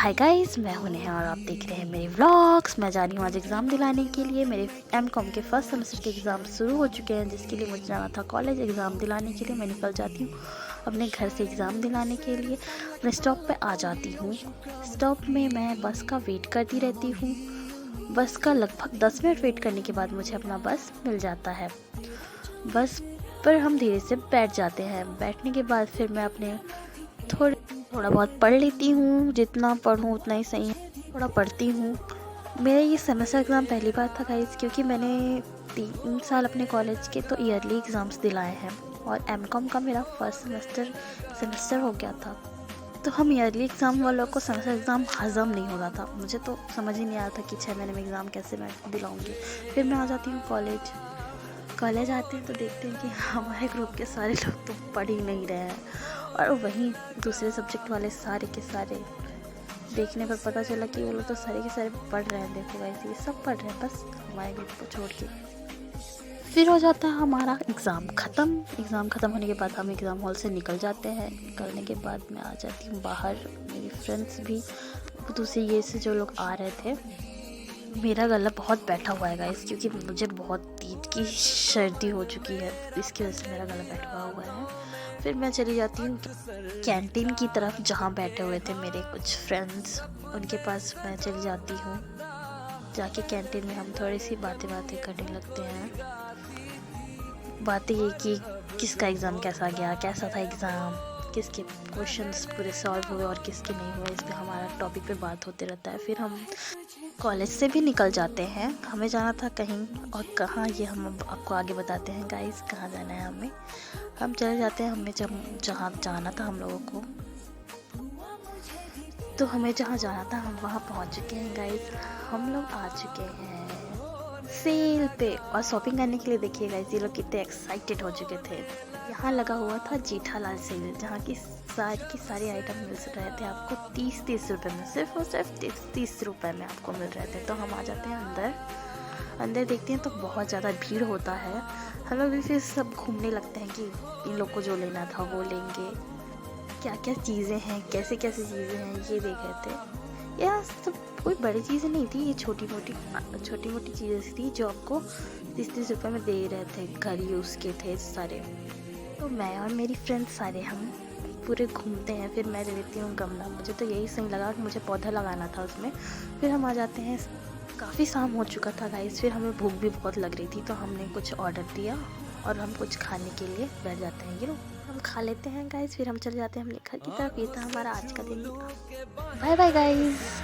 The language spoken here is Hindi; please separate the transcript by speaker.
Speaker 1: हाय गाइस, मैं हूं नेहा और आप देख रहे हैं मेरे व्लॉग्स। मैं जा रही हूँ आज एग्ज़ाम दिलाने के लिए। मेरे एमकॉम के फर्स्ट सेमेस्टर के एग्ज़ाम शुरू हो चुके हैं, जिसके लिए मुझे जाना था कॉलेज एग्ज़ाम दिलाने के लिए। मैं निकल जाती हूँ अपने घर से एग्ज़ाम दिलाने के लिए। मैं स्टॉप पे आ जाती हूँ। स्टॉप में मैं बस का वेट करती रहती हूँ। बस का लगभग 10 मिनट वेट करने के बाद मुझे अपना बस मिल जाता है। बस पर हम धीरे से बैठ जाते हैं। बैठने के बाद फिर मैं अपने थोड़ा बहुत पढ़ लेती हूँ। जितना पढूँ उतना ही सही है। थोड़ा पढ़ती हूँ। मेरा ये सेमेस्टर एग्ज़ाम पहली बार था गाइस, क्योंकि मैंने 3 साल अपने कॉलेज के तो ईयरली एग्ज़ाम्स दिलाए हैं और एमकॉम का मेरा फर्स्ट सेमेस्टर हो गया था। तो हम ईयरली एग्ज़ाम वालों को सेमेस्टर एग्ज़ाम हज़म नहीं हो रहा था। मुझे तो समझ ही नहीं आ रहा था कि 6 महीने में एग्ज़ाम कैसे मैं दिलाऊँगी। फिर मैं आ जाती हूँ कॉलेज आते हैं तो देखते हैं कि हमारे ग्रुप के सारे लोग तो पढ़ ही नहीं रहे हैं, और वहीं दूसरे सब्जेक्ट वाले सारे के सारे देखने पर पता चला कि वो लोग तो सारे के सारे पढ़ रहे हैं। देखो गाइस, ये सब पढ़ रहे हैं, बस हमारे ग्रुप को छोड़ के। फिर हो जाता है हमारा एग्ज़ाम ख़त्म होने के बाद हम एग्ज़ाम हॉल से निकल जाते हैं। निकलने के बाद मैं आ जाती हूँ बाहर। मेरी फ्रेंड्स भी दूसरे ये से जो लोग आ रहे थे। मेरा गला बहुत बैठा हुआ है गाइस, क्योंकि मुझे बहुत तेज की सर्दी हो चुकी है, इसकी वजह से मेरा गला बैठा हुआ है। फिर मैं चली जाती हूँ कैंटीन की तरफ, जहाँ बैठे हुए थे मेरे कुछ फ्रेंड्स, उनके पास मैं चली जाती हूँ। जाके कैंटीन में हम थोड़ी सी बातें करने लगते हैं। बातें ये कि किसका एग्ज़ाम कैसा गया, कैसा था एग्ज़ाम, किसके क्वेश्चंस पूरे सॉल्व हुए और किसके नहीं हुए, इस पर हमारा टॉपिक पे बात होते रहता है। फिर हम कॉलेज से भी निकल जाते हैं। हमें जाना था कहीं, और कहाँ ये हम आपको आगे बताते हैं गाइस, कहाँ जाना है हमें। हम चले जाते हैं। हमें जहाँ जाना था हम लोगों को, तो हमें जहाँ जाना था हम वहाँ पहुँच चुके हैं गाइस। हम लोग आ चुके हैं सेल पे, और शॉपिंग करने के लिए देखिए गाइस, ये लोग कितने एक्साइटेड हो चुके थे। यहाँ लगा हुआ था जेठालाल सेल, जहाँ की सारी आइटम मिल रहे थे आपको 30 रुपये में, सिर्फ और सिर्फ 30 रुपये में आपको मिल रहे थे। तो हम आ जाते हैं अंदर देखते हैं तो बहुत ज़्यादा भीड़ होता है। हम लोग भी फिर सब घूमने लगते हैं कि इन लोग को जो लेना था वो लेंगे, क्या क्या चीज़ें हैं, कैसे कैसे चीज़ें हैं, ये देख रहे थे। यह सब कोई बड़ी चीज़ें नहीं थी, ये छोटी मोटी चीज़ें थी जो आपको 30 रुपये में दे रहे थे। घर यूज़ के थे सारे। तो मैं और मेरी फ्रेंड्स सारे हम पूरे घूमते हैं। फिर मैं ले लेती हूँ गमला, मुझे तो यही सही लगा कि मुझे पौधा लगाना था उसमें। फिर हम आ जाते हैं। काफ़ी शाम हो चुका था गाइस, फिर हमें भूख भी बहुत लग रही थी, तो हमने कुछ ऑर्डर दिया और हम कुछ खाने के लिए बैठ जाते हैं। हम खा लेते हैं गाइस, फिर हम चले जाते हैं अपने घर की तरफ। ये था हमारा आज का दिन। Bye bye guys.